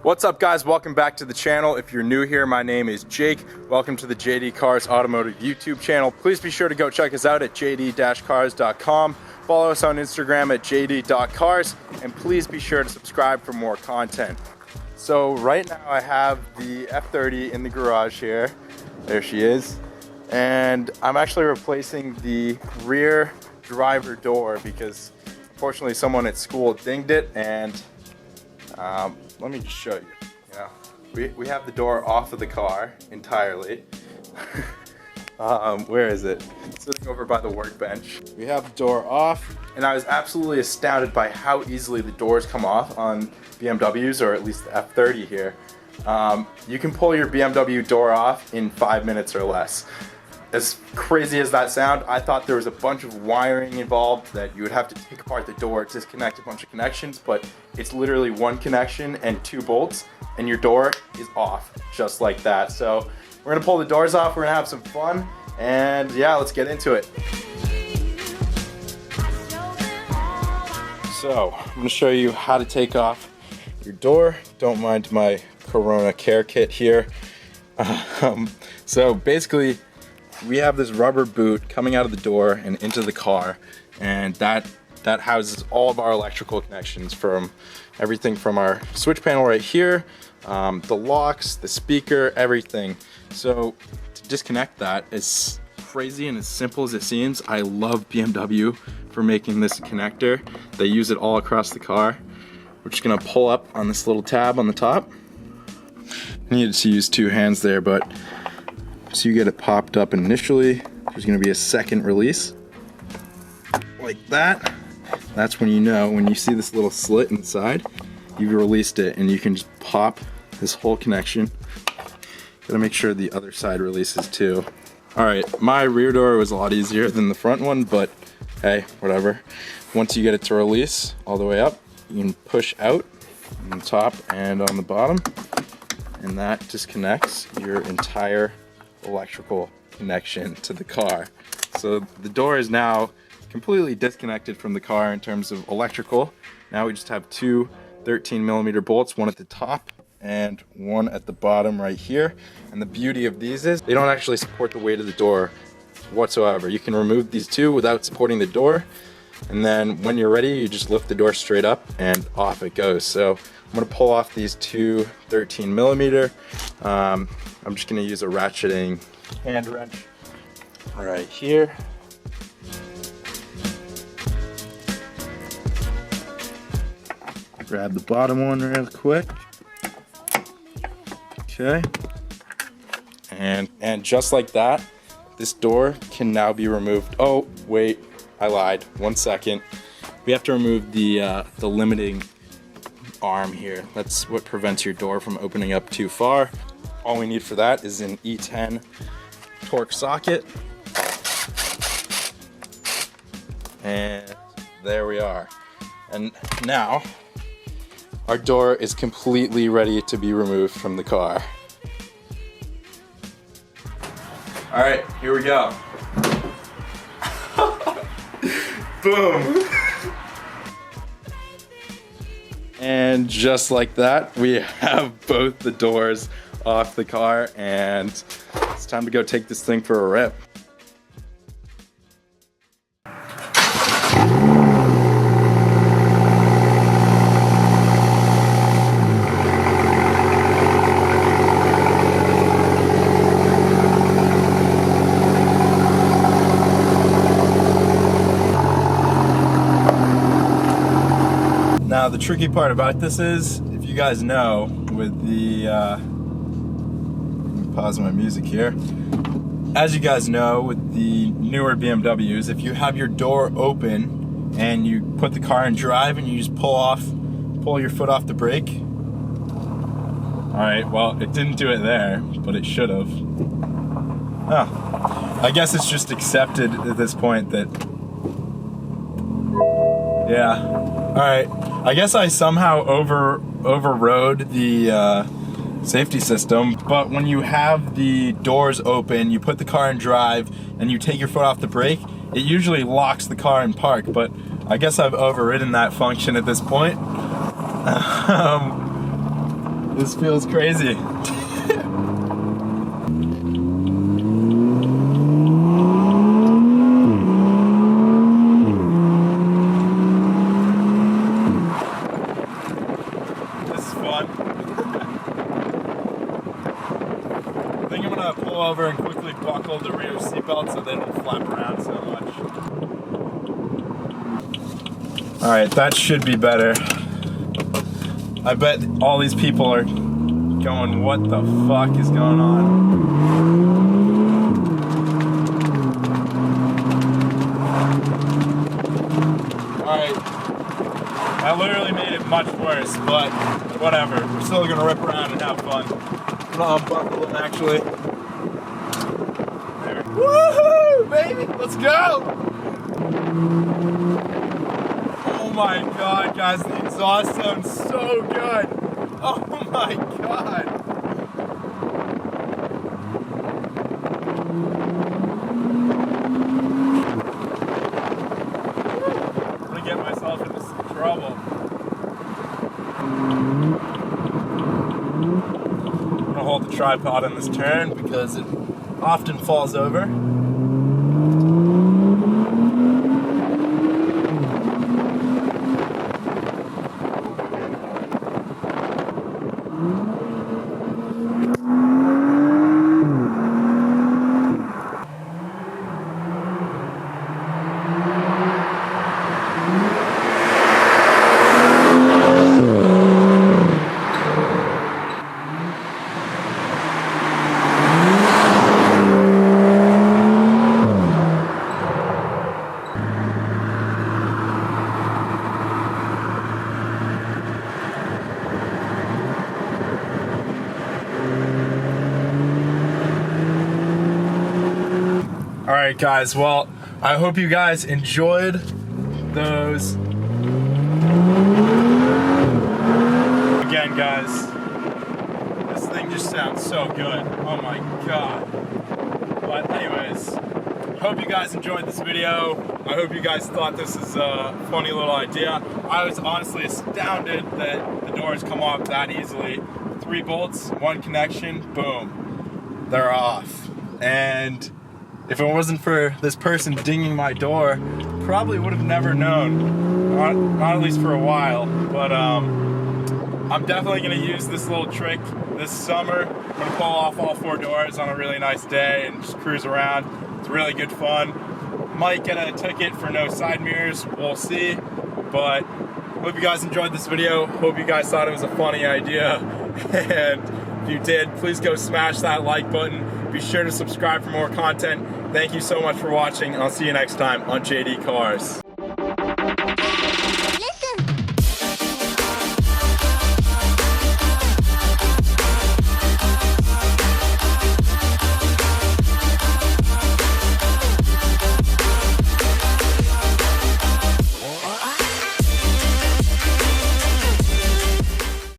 What's up, guys? Welcome back to the channel. If you're new here, my name is Jake. Welcome to the JD Cars Automotive YouTube channel. Please be sure to go check us out at jd-cars.com. Follow us on Instagram at jd.cars, and please be sure to subscribe for more content. So right now I have the F30 in the garage here. There she is. And I'm actually replacing the rear driver door because unfortunately someone at school dinged it, and let me just show you. We have the door off of the car entirely. Where is it? It's sitting over by the workbench. We have the door off, and I was absolutely astounded by how easily the doors come off on BMWs, or at least the F30 here. You can pull your BMW door off in 5 minutes or less. As crazy as that sounds, I thought there was a bunch of wiring involved, that you would have to take apart the door, disconnect a bunch of connections, but it's literally one connection and 2 bolts, and your door is off, just like that. So we're gonna pull the doors off, we're gonna have some fun, and yeah, let's get into it. So I'm gonna show you how to take off your door. Don't mind my Corona care kit here. So basically, we have this rubber boot coming out of the door and into the car, and that houses all of our electrical connections, from everything from our switch panel right here, the locks, the speaker, everything. So to disconnect that, as crazy and as simple as it seems, I love BMW for making this connector. They use it all across the car. We're just gonna pull up on this little tab on the top. I needed to use 2 hands there, but so you get it popped up initially. There's gonna be a second release, like that. That's when you know, when you see this little slit inside, you've released it, and you can just pop this whole connection. Gotta make sure the other side releases too. All right, my rear door was a lot easier than the front one, but hey, whatever. Once you get it to release all the way up, you can push out on the top and on the bottom, and that disconnects your entire electrical connection to the car. So the door is now completely disconnected from the car in terms of electrical. Now we just have 2 13mm bolts, one at the top and one at the bottom right here. And the beauty of these is they don't actually support the weight of the door whatsoever. You can remove these 2 without supporting the door, and then when you're ready, you just lift the door straight up and off it goes. So I'm gonna pull off these 2 13mm. I'm just gonna use a ratcheting hand wrench right here. Grab the bottom one real quick. Okay. And just like that, this door can now be removed. Oh, wait, I lied. 1 second. We have to remove the limiting arm here. That's what prevents your door from opening up too far. All we need for that is an E10 torque socket. And there we are. And now our door is completely ready to be removed from the car. All right, here we go. Boom. And just like that, we have both the doors off the car, and it's time to go take this thing for a rip. Now the tricky part about this is, if you guys know, with the let me pause my music here. As you guys know, with the newer BMWs, if you have your door open and you put the car in drive and you just pull your foot off the brake. All right, well, it didn't do it there, but it should have. Oh, I guess it's just accepted at this point that, yeah. All right, I guess I somehow overrode the safety system, but when you have the doors open, you put the car in drive, and you take your foot off the brake, it usually locks the car in park, but I guess I've overridden that function at this point. This feels crazy. This is fun. I think I'm gonna pull over and quickly buckle the rear seatbelt so they don't flap around so much. Alright, that should be better. I bet all these people are going, what the fuck is going on? Alright, I literally made it much worse, but whatever. We're still gonna rip around and have fun. I'm gonna unbuckle them actually. There. Woohoo, baby! Let's go! Oh my god, guys, the exhaust sounds so good! Oh my god! I'm gonna get myself into some trouble. I'm gonna hold the tripod on this turn because it often falls over. Alright guys, well, I hope you guys enjoyed those. Again guys, this thing just sounds so good. Oh my god. But anyways, hope you guys enjoyed this video. I hope you guys thought this is a funny little idea. I was honestly astounded that the doors come off that easily. 3 bolts, 1 connection, boom. They're off. And if it wasn't for this person dinging my door, probably would have never known. Not at least for a while. But I'm definitely gonna use this little trick this summer. I'm gonna pull off all 4 doors on a really nice day and just cruise around. It's really good fun. Might get a ticket for no side mirrors, we'll see. But hope you guys enjoyed this video. Hope you guys thought it was a funny idea. And if you did, please go smash that like button. Be sure to subscribe for more content. Thank you so much for watching. I'll see you next time on JD Cars.